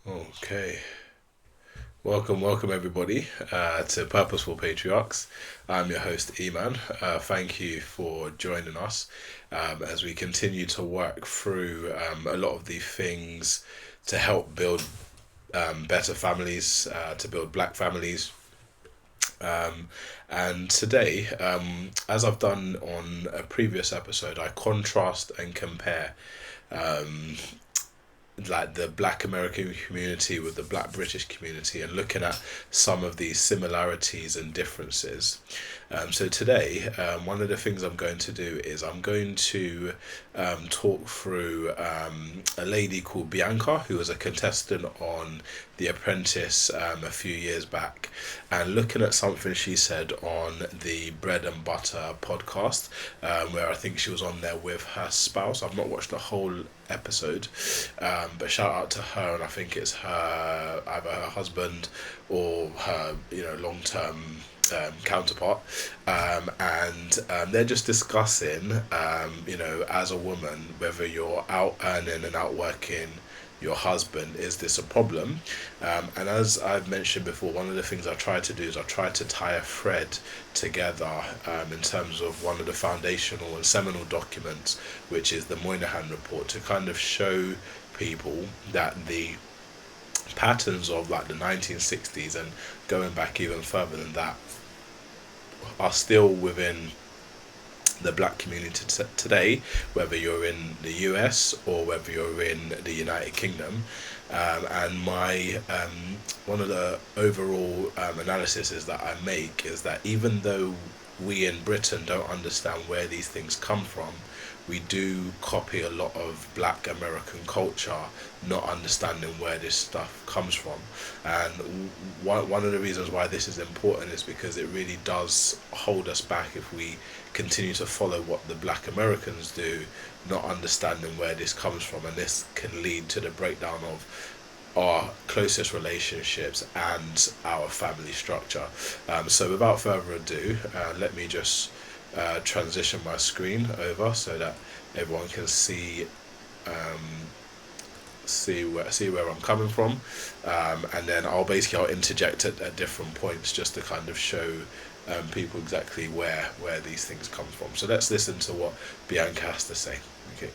Okay. Welcome everybody to Purposeful Patriarchs. I'm your host Eman. Thank you for joining us as we continue to work through a lot of the things to help build better families, to build black families. Um, and today, as I've done on a previous episode, I contrast and compare um, like the black American community with the black British community and looking at some of these similarities and differences. So today, one of the things I'm going to do is I'm going to talk through a lady called Bianca, who was a contestant on The Apprentice a few years back, and looking at something she said on the Bread and Butter podcast, where I think she was on there with her spouse. I've not watched the whole episode, but shout out to her, and I think it's her, either her husband or her long term counterpart, and they're just discussing as a woman, whether you're out earning and out working your husband, is this a problem? And as I've mentioned before, one of the things I try to do is I try to tie a thread together in terms of one of the foundational and seminal documents, which is the Moynihan report, to kind of show people that the patterns of like the 1960s and going back even further than that are still within the black community today, whether you're in the US or whether you're in the United Kingdom. And my one of the overall analysis that I make is that even though we in Britain don't understand where these things come from, we do copy a lot of black American culture, not understanding where this stuff comes from. And one of the reasons why this is important is because it really does hold us back if we continue to follow what the black Americans do, not understanding where this comes from. And this can lead to the breakdown of our closest relationships and our family structure. So without further ado, let me just transition my screen over so that everyone can see where I'm coming from, and then I'll interject at different points just to kind of show people exactly where these things come from. So let's listen to what Bianca has to say. Okay.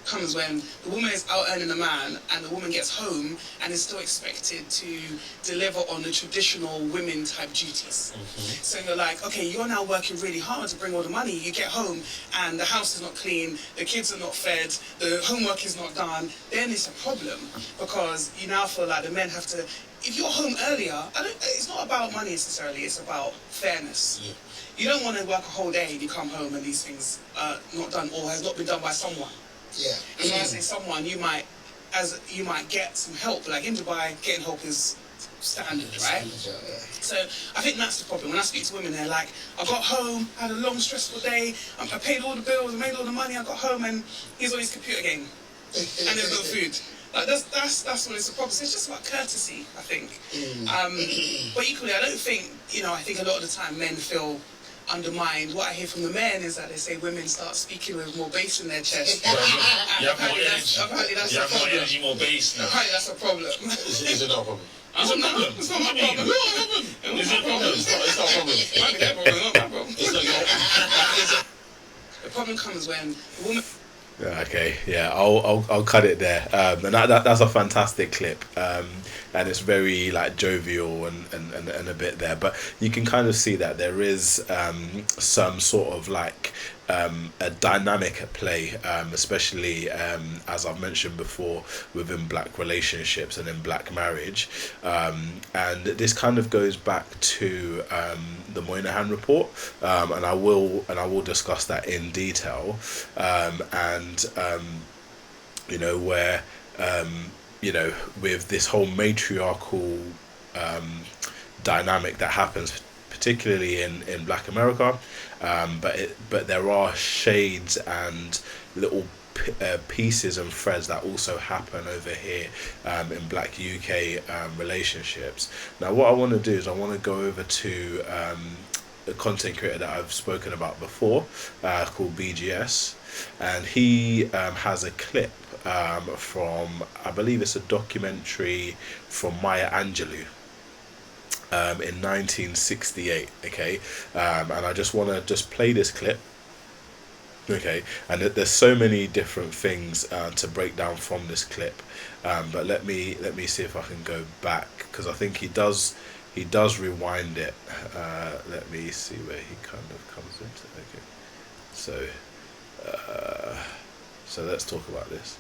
Comes when the woman is out earning a man and the woman gets home and is still expected to deliver on the traditional women type duties. So you're like, okay, you're now working really hard to bring all the money. You get home and the house is not clean, the kids are not fed, the homework is not done. Then it's a problem because you now feel like the men have to. If you're home earlier, it's not about money necessarily, it's about fairness. Yeah. You don't want to work a whole day and you come home and these things are not done or has not been done by someone. Yeah. And when I say someone, you might get some help. Like in Dubai, getting help is standard, right? So I think that's the problem. When I speak to women, they're like, I got home, I had a long, stressful day, I paid all the bills, I made all the money, I got home, and he's on his computer game, and there's no food. Like that's what it's a problem. So it's just about courtesy, I think. But equally, I don't think, I think a lot of the time men feel undermined. What I hear from the men is that they say women start speaking with more bass in their chest. Apparently that's a problem. More energy, more bass now. Apparently that's a problem. Is it not a problem? It's a problem. It's not my problem. It's a problem. It's not a problem. It might be their problem, not my problem. It's not your. The problem comes when the woman. Okay, yeah, I'll cut it there. And that's a fantastic clip. And it's very like jovial and a bit there, but you can kind of see that there is some sort of like a dynamic at play, especially as I've mentioned before within black relationships and in black marriage, and this kind of goes back to the Moynihan report, and I will discuss that in detail, and where with this whole matriarchal dynamic that happens, particularly in Black America, but there are shades and little pieces and threads that also happen over here in Black UK relationships. Now, what I want to do is I want to go over to a content creator that I've spoken about before, called BGS, and he has a clip from, I believe it's a documentary from Maya Angelou. In 1968, okay, and I just want to just play this clip, okay, and there's so many different things to break down from this clip, but let me see if I can go back, because I think he does rewind it. Let me see where he kind of comes into. Okay, so uh, so let's talk about this.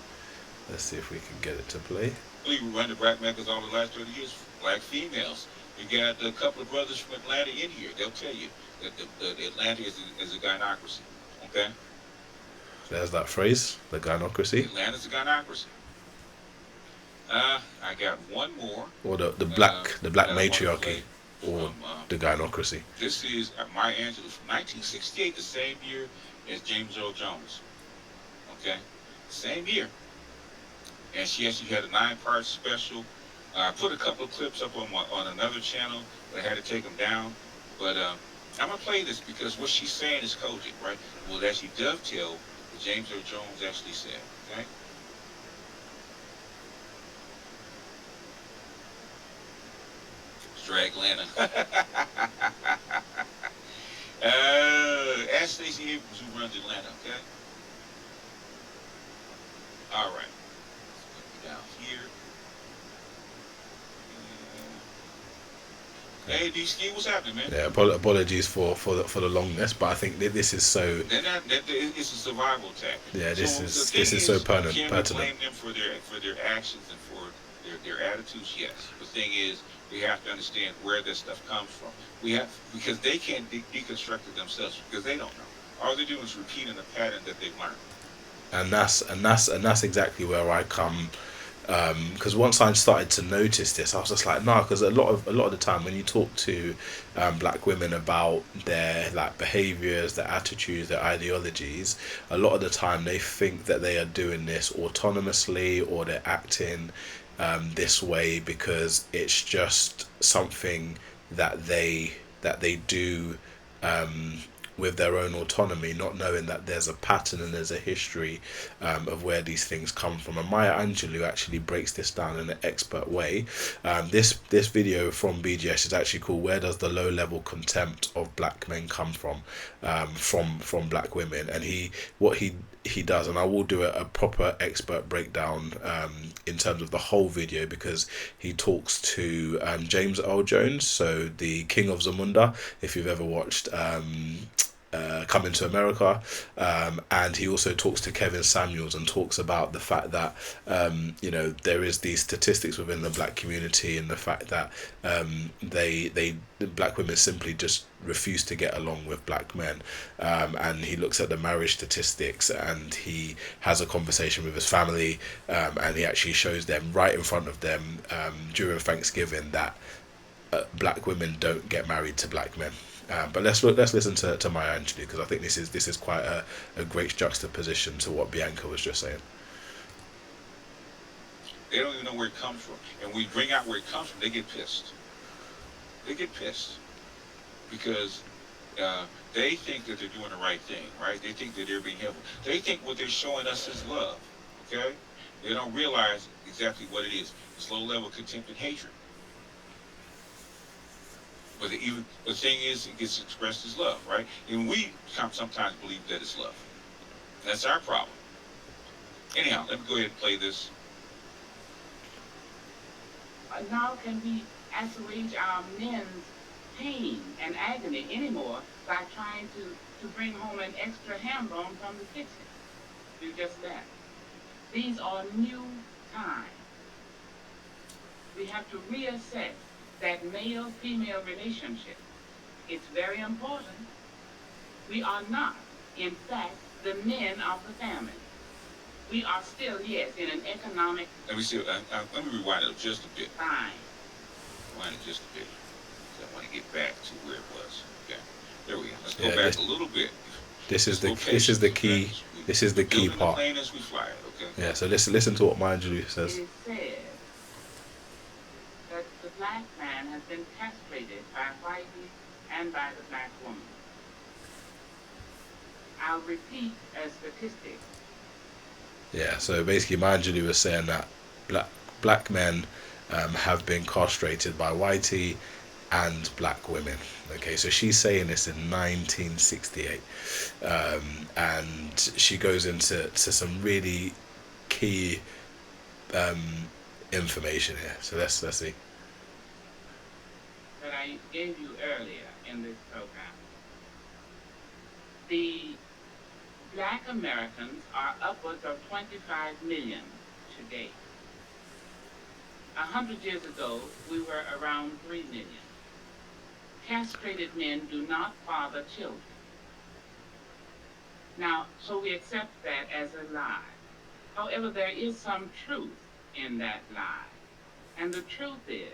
Let's see if we can get it to play. We run the black man because all the last 30 years, black females. You got a couple of brothers from Atlanta in here. They'll tell you that the Atlanta is a gynocracy. Okay? There's that phrase, the gynocracy, Atlanta's a gynocracy. I got one more. or the black that I want to matriarchy, play or from. the gynocracy. This is Maya Angelou from 1968, the same year as James Earl Jones. Okay? Same year. And she actually had a 9-part special. I put a couple of clips up on another channel, but I had to take them down. But I'm going to play this because what she's saying is cogent, right? Will actually dovetail what James Earl Jones actually said, okay? Drag Atlanta. Ask Stacey Abrams who runs Atlanta, okay? All right. Let's put me down here. Hey, D-Ski, what's happening, man? Yeah, apologies for the longness, but I think this is so. It's a survival tactic. Yeah, this is so pertinent. Can we blame them for their actions and for their attitudes? Yes. The thing is, we have to understand where this stuff comes from. Because they can't deconstruct it themselves because they don't know. All they're doing is repeating a pattern that they've learned. And that's exactly where I come. Because once I started to notice this, I was just like, no, because a lot of the time when you talk to black women about their like behaviors, their attitudes, their ideologies, a lot of the time they think that they are doing this autonomously, or they're acting this way because it's just something that they do with their own autonomy, not knowing that there's a pattern and there's a history of where these things come from. And Maya Angelou actually breaks this down in an expert way. This video from BGS is actually called "Where Does the Low Level Contempt of Black Men Come From?" From black women. And what he does, and I will do a proper expert breakdown in terms of the whole video, because he talks to James Earl Jones, so the King of Zamunda, if you've ever watched Coming to America, and he also talks to Kevin Samuels and talks about the fact that there is these statistics within the black community, and the fact that the black women simply just refuse to get along with black men, and he looks at the marriage statistics, and he has a conversation with his family, and he actually shows them right in front of them during Thanksgiving that black women don't get married to black men. But let's listen to Maya Angelou, because I think this is quite a great juxtaposition to what Bianca was just saying. They don't even know where it comes from. And we bring out where it comes from, they get pissed. They get pissed. Because they think that they're doing the right thing, right? They think that they're being helpful. They think what they're showing us is love, okay? They don't realize exactly what it is. It's low-level contempt and hatred. But the thing is, it gets expressed as love, right? And we sometimes believe that it's love. That's our problem. Anyhow, let me go ahead and play this. Now can we assuage our men's pain and agony anymore by trying to bring home an extra ham bone from the kitchen? Do just that. These are new times. We have to reassess that male-female relationship. It's very important. We are not, in fact, the men of the family. We are still, yes, in an economic... Let me see. Let me rewind it just a bit. Fine. Rewind it just a bit. I want to get back to where it was. Okay. There we go. Let's go back a little bit. This is the key. This is the key part. The plane as we fly it, okay? Yeah. So listen to what Maya Angelou says. It is said that the black man has been castrated by whiteness and by the black woman. I'll repeat a statistic. Yeah, so basically, Maya Angelou was saying that black men have been castrated by whitey and black women. Okay, so she's saying this in 1968, and she goes into some really key um, information here. So let's see. That I gave you earlier in this program. The Black Americans are upwards of 25 million today. 100 years ago, we were around 3 million. Castrated men do not father children. Now, so we accept that as a lie. However, there is some truth in that lie. And the truth is,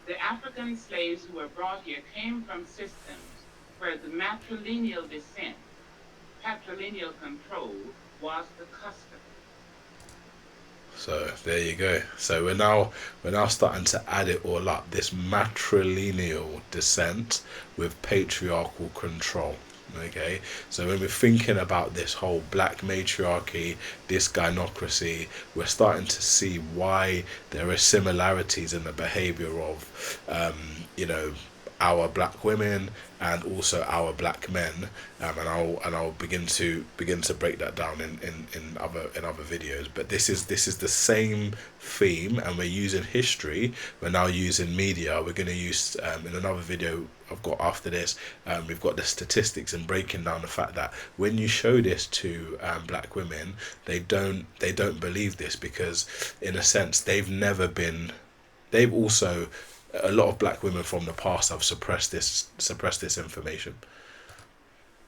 the African slaves who were brought here came from systems where the matrilineal descent, patrilineal control, was the custom. So there you go. So we're now starting to add it all up. This matrilineal descent with patriarchal control. Okay, so when we're thinking about this whole black matriarchy, this gynocracy, we're starting to see why there are similarities in the behavior of, you know, our black women and also our black men, and I'll begin to break that down in other videos. But this is the same theme, and we're using history. We're now using media. We're going to use in another video I've got after this. We've got the statistics and breaking down the fact that when you show this to black women, they don't believe this, because in a sense they've also, a lot of black women from the past have suppressed this information.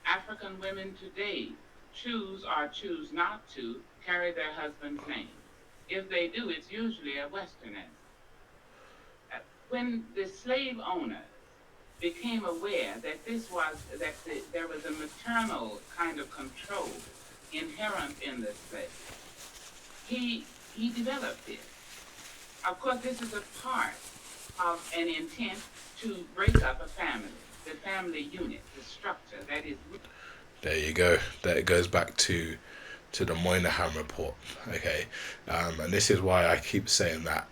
African women today choose or choose not to carry their husband's name. If they do, it's usually a Westerness. When the slave owners became aware that there was a maternal kind of control inherent in the slave, he developed it. Of course, this is a part of an intent to break up a family, the family unit, the structure that is. There you go. That goes back to the Moynihan report. Okay, and this is why I keep saying that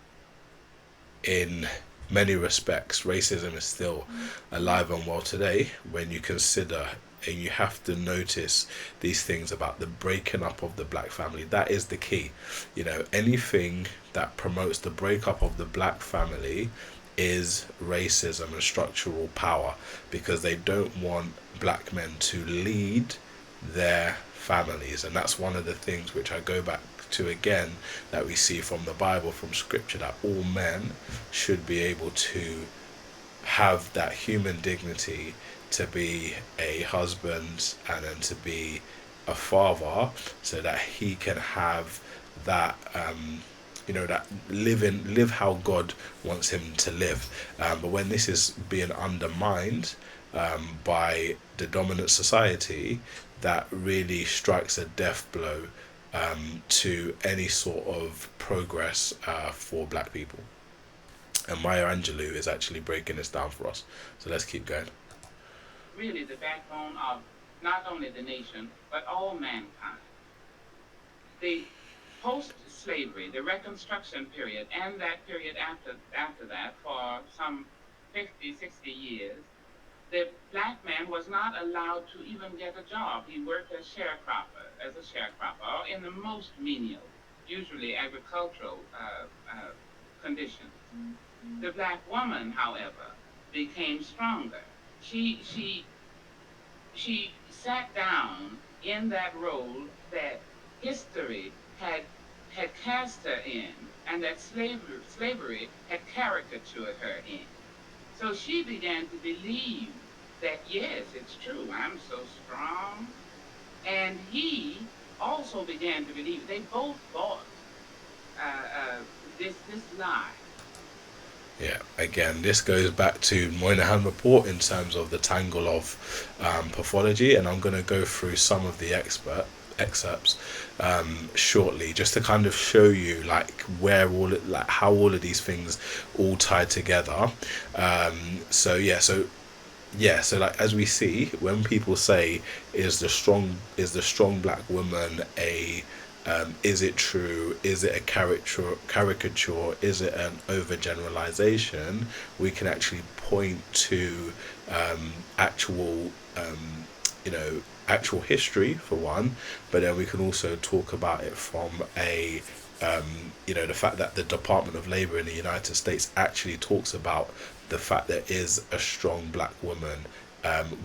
in many respects racism is still alive and well today, when you consider and you have to notice these things about the breaking up of the black family. That is the key. You know, anything that promotes the breakup of the black family is racism and structural power, because they don't want black men to lead their families. And that's one of the things which I go back to again, that we see from the Bible, from scripture, that all men should be able to have that human dignity, to be a husband and then to be a father, so that he can have that that live how God wants him to live. But when this is being undermined by the dominant society, that really strikes a death blow to any sort of progress for black people. And Maya Angelou is actually breaking this down for us. So let's keep going. Really the backbone of not only the nation, but all mankind. The post-slavery, the Reconstruction period, and that period after that, for some 50, 60 years, the black man was not allowed to even get a job. He worked as a sharecropper, or in the most menial, usually agricultural conditions. Mm-hmm. The black woman, however, became stronger. She sat down in that role that history had cast her in, and that slavery had caricatured her in. So she began to believe that, yes, it's true, I'm so strong. And he also began to believe, they both bought this lie. Yeah, again, this goes back to Moynihan report in terms of the tangle of pathology, and I'm going to go through some of the excerpts shortly, just to kind of show you like how all of these things all tie together. So like, as we see, when people say is the strong black woman a Is it true? Is it a caricature? Is it an overgeneralization? We can actually point to actual, actual history for one, but then we can also talk about it from a the fact that the Department of Labor in the United States actually talks about the fact there is a strong black woman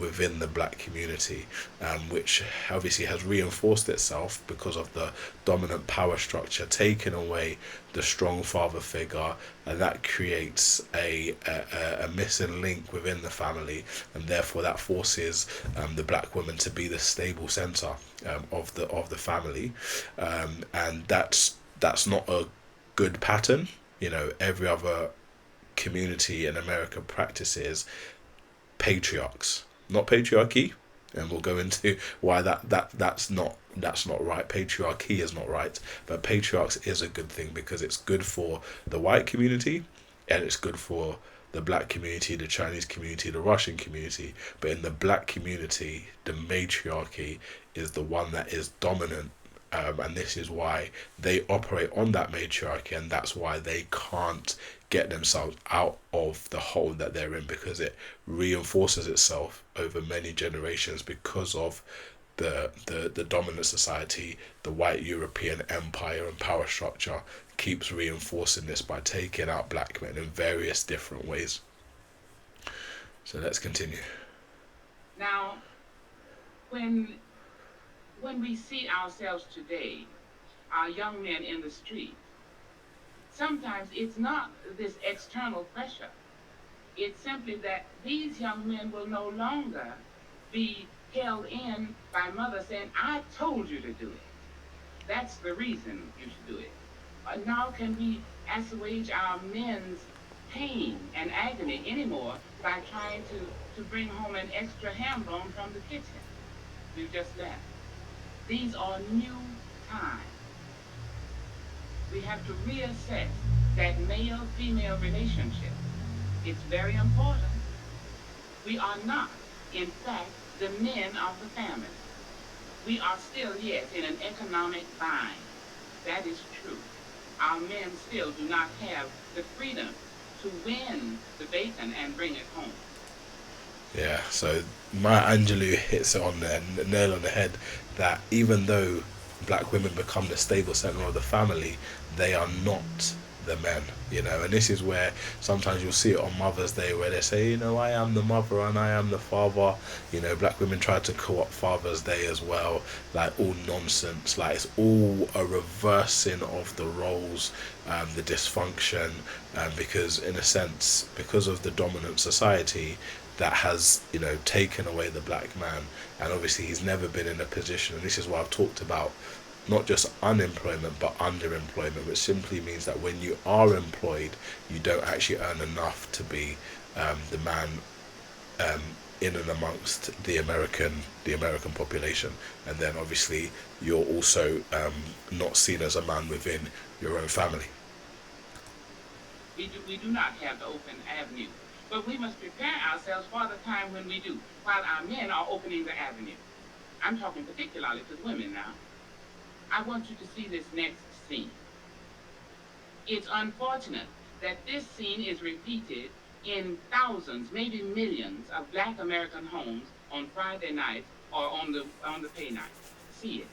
within the black community, which obviously has reinforced itself because of the dominant power structure, taking away the strong father figure, and that creates a missing link within the family, and therefore that forces the black woman to be the stable center of the family, and that's not a good pattern. Every other community in America practices patriarchs, not patriarchy, and we'll go into why that's not right. Patriarchy is not right, but patriarchs is a good thing because it's good for the white community, and it's good for the black community, the Chinese community, the Russian community. But in the black community, the matriarchy is the one that is dominant. And this is why they operate on that matriarchy, and that's why they can't get themselves out of the hole that they're in, because it reinforces itself over many generations because of the dominant society. The white European empire and power structure keeps reinforcing this by taking out black men in various different ways. So let's continue. Now, when we see ourselves today, our young men in the street, sometimes it's not this external pressure. It's simply that these young men will no longer be held in by mother saying, I told you to do it. That's the reason you should do it. Now can we assuage our men's pain and agony anymore by trying to bring home an extra ham bone from the kitchen? We've just left. These are new times. We have to reassess that male-female relationship. It's very important. We are not, in fact, the men of the family. We are still, yes, in an economic bind. That is true. Our men still do not have the freedom to win the bacon and bring it home. Yeah, so my angelou hits it on the nail on the head, that even though black women become the stable center of the family, they are not the men, and this is where sometimes you'll see it on Mother's Day where they say, I am the mother and I am the father. Black women try to co-opt Father's Day as well, like all nonsense, like it's all a reversing of the roles, the dysfunction, because in a sense, because of the dominant society that has taken away the black man, and obviously he's never been in a position, and this is why I've talked about not just unemployment but underemployment, which simply means that when you are employed, you don't actually earn enough to be the man in and amongst the American population, and then obviously you're also not seen as a man within your own family. We do not have the open avenue, but we must prepare ourselves for the time when we do, while our men are opening the avenue. I'm talking particularly to the women now. I want you to see this next scene. It's unfortunate that this scene is repeated in thousands, maybe millions of black American homes on Friday nights or on the pay night. See it.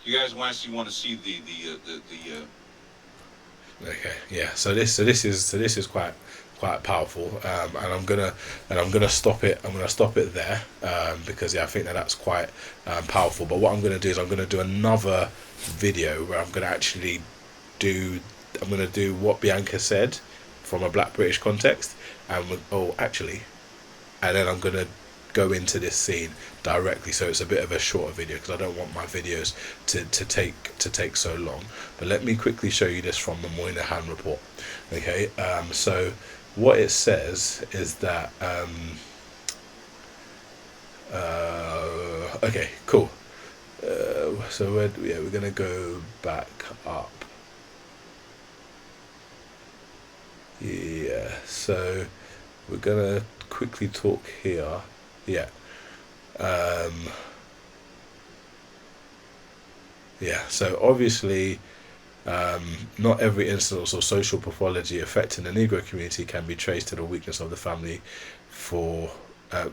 You guys want to see the Okay, yeah. So this is quite powerful, and I'm gonna stop it. I'm gonna stop it there, because I think that's quite powerful. But what I'm gonna do is I'm gonna do another video where I'm gonna do what Bianca said from a Black British context, and and then I'm gonna go into this scene directly, so it's a bit of a shorter video because I don't want my videos to take so long. But let me quickly show you this from the Moynihan report. Okay, so what it says is that okay, cool. So we're gonna go back up. Yeah, so we're gonna quickly talk here. Yeah. Yeah. So obviously, not every instance or social pathology affecting the Negro community can be traced to the weakness of the family for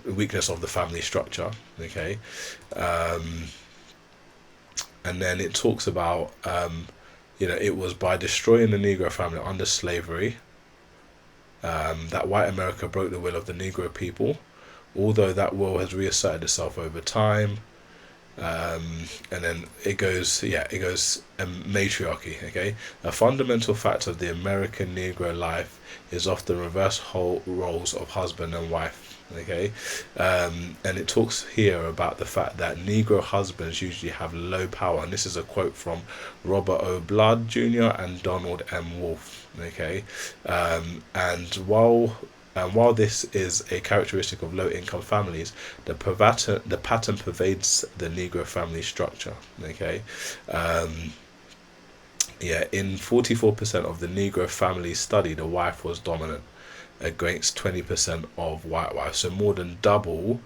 weakness of the family structure. Okay. And then it talks about it was by destroying the Negro family under slavery that white America broke the will of the Negro people, although that will has reasserted itself over time. And then matriarchy. Okay, a fundamental factor of the American Negro life is often reverse whole roles of husband and wife. Okay, and it talks here about the fact that Negro husbands usually have low power, and this is a quote from Robert O. Blood Jr. and Donald M. Wolfe. Okay, and while this is a characteristic of low-income families, the pattern pervades the Negro family structure. Okay, in 44% of the Negro families studied, the wife was dominant against 20% of white wives. So more than double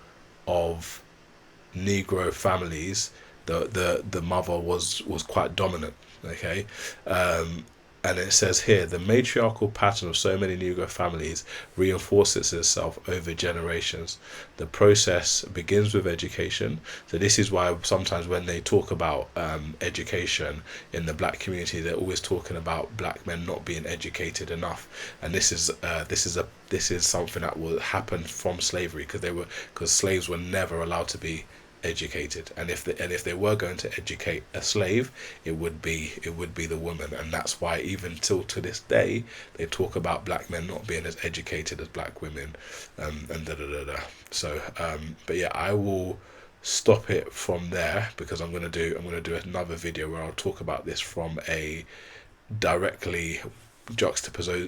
of Negro families, the mother was quite dominant. Okay, and it says here the matriarchal pattern of so many Negro families reinforces itself over generations. The process begins with education. So this is why sometimes when they talk about education in the black community, they're always talking about black men not being educated enough. And this is something that will happen from slavery, because slaves were never allowed to be educated, and if they were going to educate a slave, it would be the woman. And that's why even till to this day they talk about black men not being as educated as black women, and so but yeah, I will stop it from there, because I'm gonna do another video where I'll talk about this from a directly juxtaposing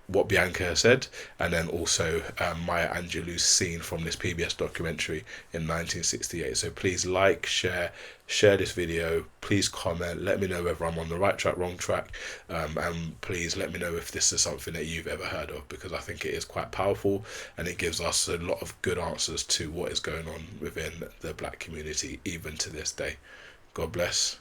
what Bianca has said, and then also Maya Angelou's scene from this PBS documentary in 1968. So please share this video, please comment, let me know whether I'm on the right track, wrong track, and please let me know if this is something that you've ever heard of, because I think it is quite powerful and it gives us a lot of good answers to what is going on within the black community even to this day. God bless.